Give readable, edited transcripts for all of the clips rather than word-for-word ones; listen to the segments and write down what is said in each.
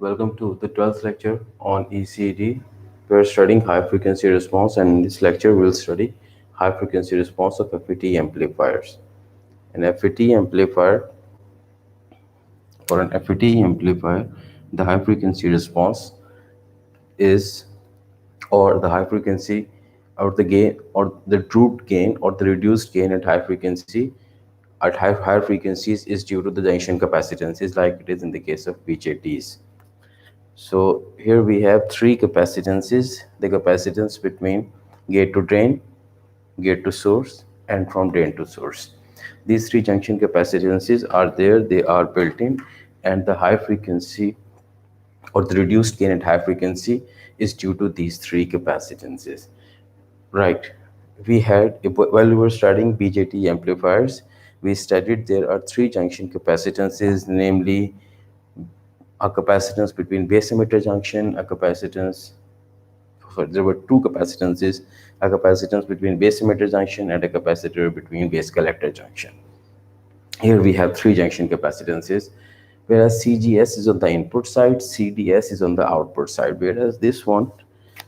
Welcome to the 12th lecture on ECD. We are studying high frequency response, and in this lecture we'll study high frequency response of FET amplifiers. An FET amplifier, for an FET amplifier, the high frequency response is, or the high frequency, or the gain, or the drooped gain, or the reduced gain at high frequency at higher frequencies is due to the junction capacitances, like it is in the case of BJTs. So here we have three capacitances: the capacitance between gate to drain, gate to source, and from drain to source. These three junction capacitances are there, they are built in, and the high frequency or the reduced gain at high frequency is due to these three capacitances. Right. While we were studying BJT amplifiers, we studied there are three junction capacitances, namely a capacitance between base emitter junction, there were two capacitances, a capacitance between base emitter junction and a capacitor between base collector junction. Here we have three junction capacitances, whereas CGS is on the input side, CDS is on the output side, whereas this one,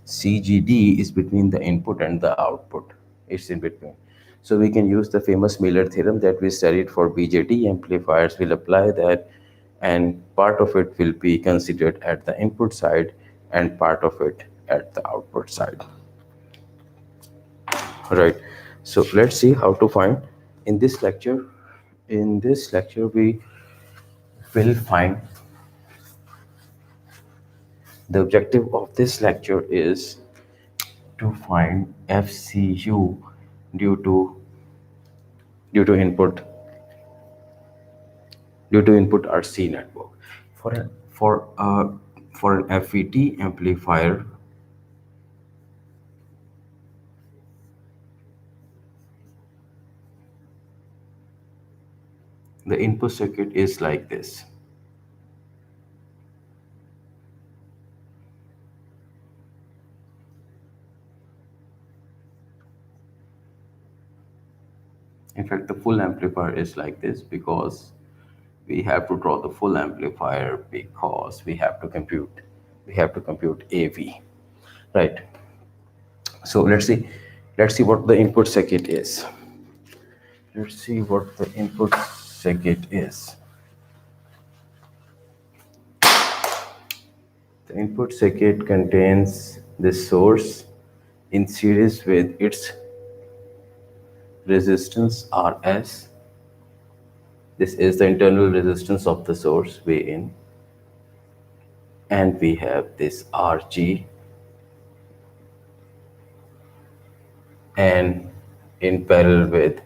CGD, is between the input and the output. It's in between. So we can use the famous Miller theorem that we studied for BJT amplifiers. We'll apply that, and part of it will be considered at the input side and part of it at the output side. Right. So let's see how to find in this lecture. In this lecture, we will find, the objective of this lecture is to find FCU due to input RC network. For an FET amplifier, the input circuit is like this. In fact, the full amplifier is like this, because we have to draw the full amplifier, because we have to compute AV. Right. So let's see what the input circuit is. Let's see what the input circuit is. The input circuit contains this source in series with its resistance Rs. This is the internal resistance of the source, V in, and we have this Rg, and in parallel with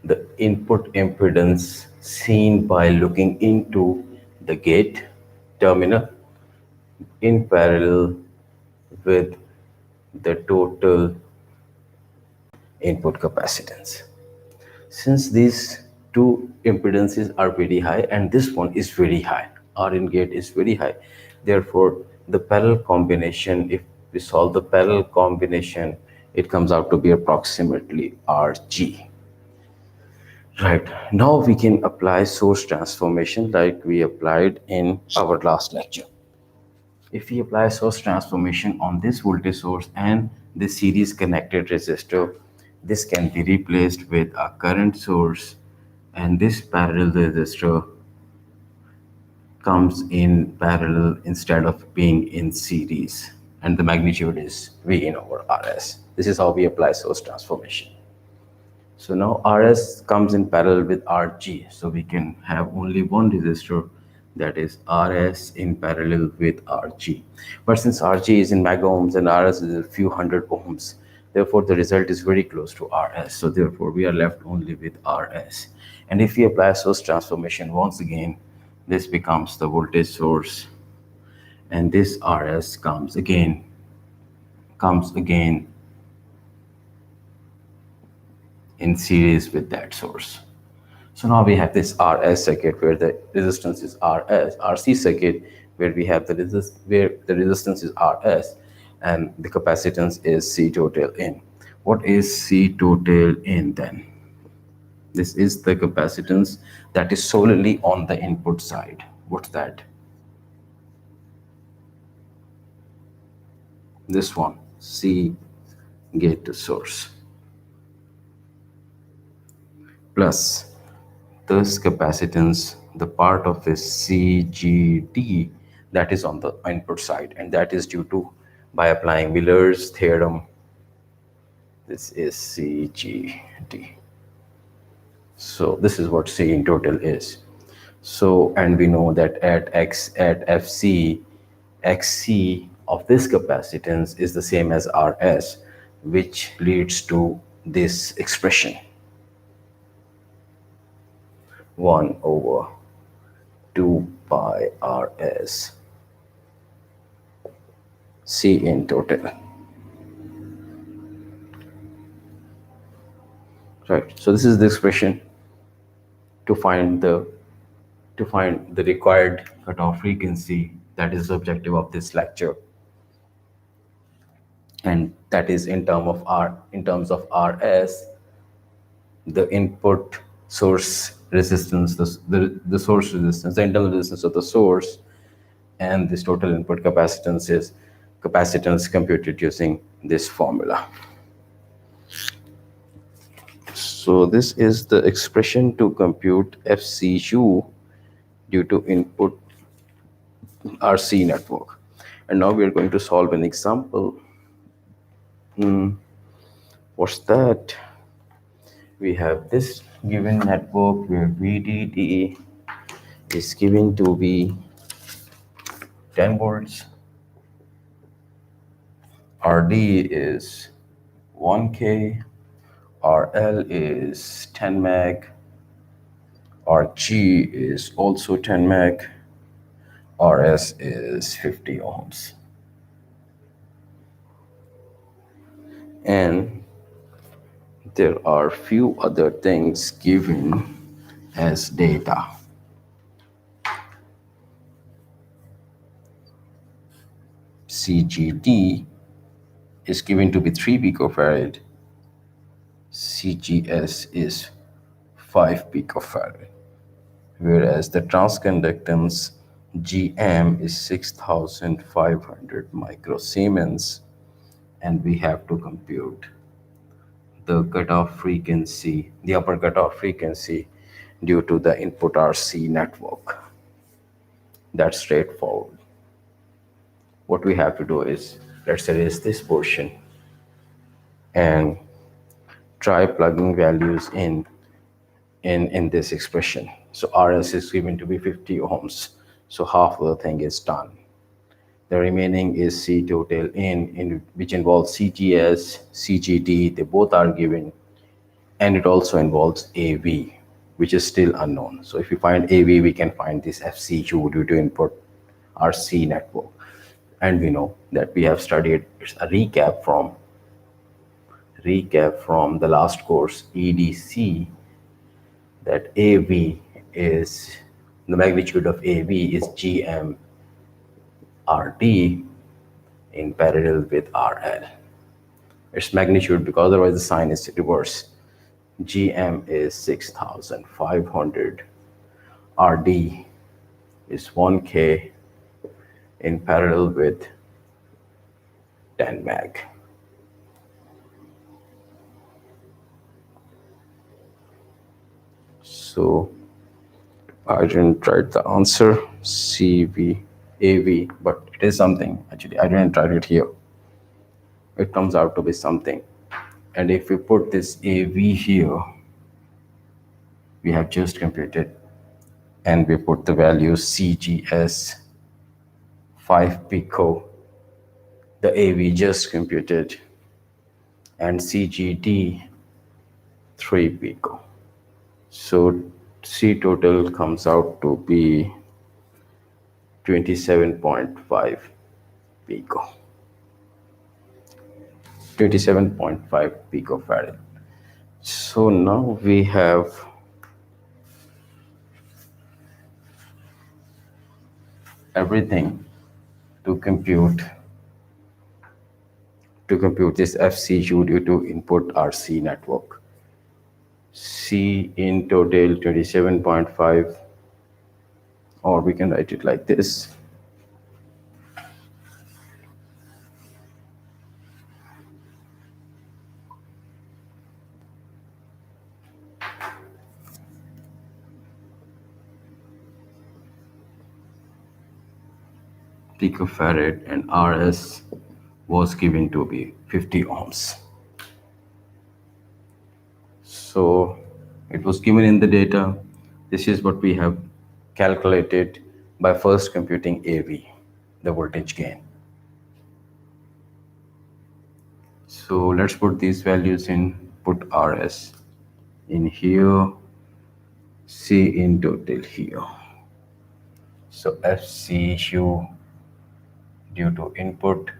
the input impedance seen by looking into the gate terminal, in parallel with the total input capacitance. Since these two impedances are very high and this one is very high, R in gate is very high, therefore the parallel combination, if we solve the parallel combination, it comes out to be approximately Rg. Right. Now we can apply source transformation like we applied in our last lecture. If we apply source transformation on this voltage source and this series connected resistor, this can be replaced with a current source, and this parallel resistor comes in parallel instead of being in series, and the magnitude is V in over Rs. This is how we apply source transformation. So now Rs comes in parallel with Rg, so we can have only one resistor, that is Rs in parallel with Rg. But since Rg is in mega ohms and Rs is a few hundred ohms, therefore the result is very close to Rs. So therefore we are left only with Rs. And if we apply source transformation once again, this becomes the voltage source, and this Rs comes again in series with that source. So now we have this Rs circuit where the resistance is Rs, RC circuit where we have the resistance is Rs and the capacitance is C total in. What is C total in then? This is the capacitance that is solely on the input side. What's that? this one, C gate to source, plus this capacitance, the part of is CGD, that is on the input side, and that is due to by applying Miller's theorem. This is CGD. So this is what C in total is. So, and we know that at FC, XC of this capacitance is the same as RS, which leads to this expression 1 over 2 pi RS C in total. Right. So this is the expression to find the required cutoff frequency. That is the objective of this lecture, and that is in terms of RS, the input source resistance, the source resistance, the internal resistance of the source, and this total input capacitance is capacitance computed using this formula. So this is the expression to compute FCU due to input RC network. And now we are going to solve an example. What's that? We have this given network where VDD is given to be 10 volts, RD is 1K, RL is 10 meg, RG is also 10 meg, RS is 50 ohms. And there are few other things given as data. CGD is given to be 3 picofarad, CGS is 5 picofarad, whereas the transconductance GM is 6500 microsiemens, and we have to compute the cutoff frequency, the upper cutoff frequency due to the input RC network. That's straightforward. What we have to do is, let's erase this portion and try plugging values in this expression. So RS is given to be 50 ohms. So half of the thing is done. The remaining is C total in which involves CGS, CGD, they both are given. And it also involves AV, which is still unknown. So if we find AV, we can find this FCU due to input RC network. And we know that we have studied, it's a recap from the last course, EDC, that AV is, the magnitude of AV is GM RD in parallel with RL. Its magnitude, because otherwise the sign is reverse. GM is 6500, RD is 1K in parallel with 10 meg. So I didn't write the answer CV AV, but it is something. Actually, I didn't write it here. It comes out to be something. And if we put this AV here, we have just computed, and we put the value CGS 5 pico, the AV just computed, and CGD 3 pico. So C total comes out to be 27.5 pico. 27.5 picofarad. So now we have everything to compute this FCU due to input RC network. C in total 27.5, or we can write it like this. picofarad, and Rs was given to be 50 ohms. So it was given in the data. This is what we have calculated by first computing AV, the voltage gain. So let's put these values in, put Rs in here, C in total here. So FCU due to input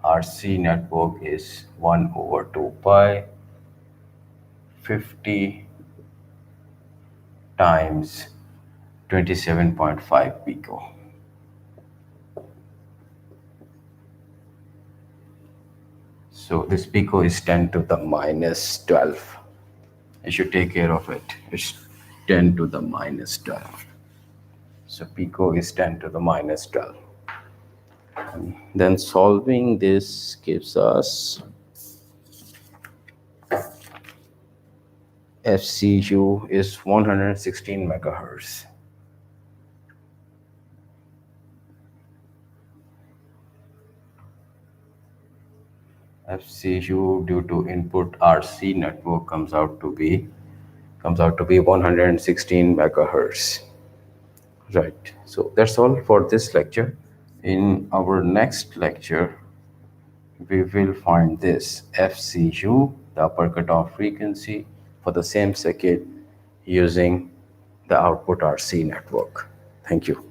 RC network is 1 over 2 pi 50 times 27.5 pico. So this pico is 10 to the minus 12. I should take care of it. It's 10 to the minus 12. So pico is 10 to the minus 12. And then solving this gives us FCU is 116 megahertz. FCU due to input RC network comes out to be 116 megahertz. Right. So that's all for this lecture. In our next lecture, we will find this FCU, the upper cutoff frequency for the same circuit using the output RC network. Thank you.